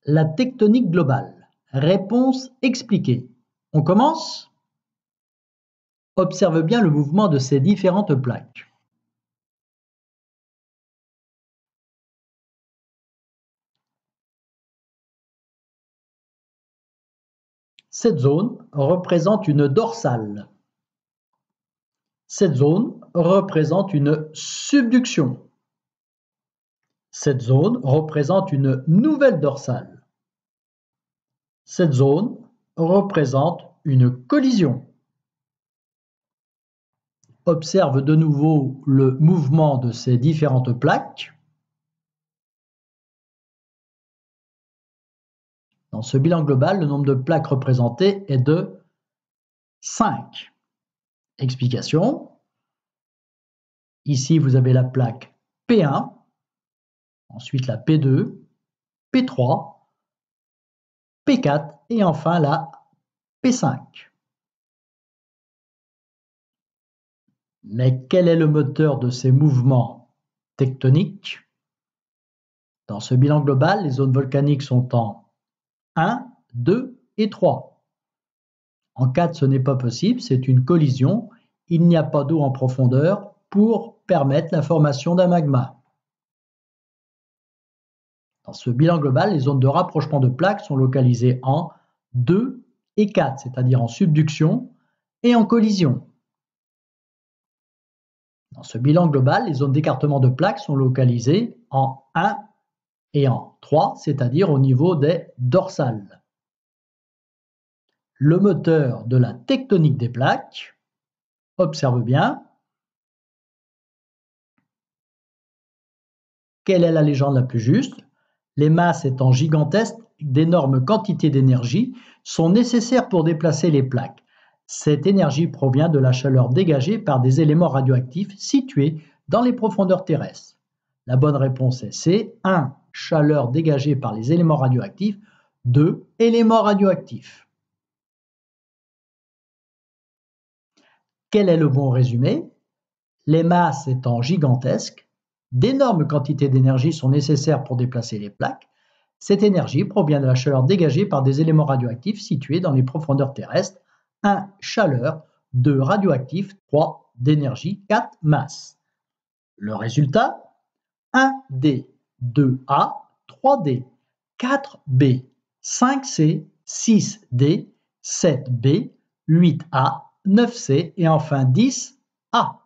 La tectonique globale. Réponse expliquée. On commence? Observe bien le mouvement de ces différentes plaques. Cette zone représente une dorsale. Cette zone représente une subduction. Cette zone représente une nouvelle dorsale. Cette zone représente une collision. Observe de nouveau le mouvement de ces différentes plaques. Dans ce bilan global, le nombre de plaques représentées est de 5. Explication. Ici, vous avez la plaque P1, ensuite la P2, P3, P4 et enfin la P5. Mais quel est le moteur de ces mouvements tectoniques? Dans ce bilan global, les zones volcaniques sont en 1, 2 et 3. En 4, ce n'est pas possible, c'est une collision. Il n'y a pas d'eau en profondeur pour permettre la formation d'un magma. Dans ce bilan global, les zones de rapprochement de plaques sont localisées en 2 et 4, c'est-à-dire en subduction et en collision. Dans ce bilan global, les zones d'écartement de plaques sont localisées en 1 et en 3, c'est-à-dire au niveau des dorsales. Le moteur de la tectonique des plaques, observe bien. Quelle est la légende la plus juste? Les masses étant gigantesques, d'énormes quantités d'énergie sont nécessaires pour déplacer les plaques. Cette énergie provient de la chaleur dégagée par des éléments radioactifs situés dans les profondeurs terrestres. La bonne réponse est C. 1. Chaleur dégagée par les éléments radioactifs. 2. Éléments radioactifs. Quel est le bon résumé? Les masses étant gigantesques, d'énormes quantités d'énergie sont nécessaires pour déplacer les plaques. Cette énergie provient de la chaleur dégagée par des éléments radioactifs situés dans les profondeurs terrestres. 1. Chaleur. 2. Radioactif. 3. D'énergie. 4. Masse. Le résultat? 1D, 2A, 3D, 4B, 5C, 6D, 7B, 8A, 9C et enfin 10A.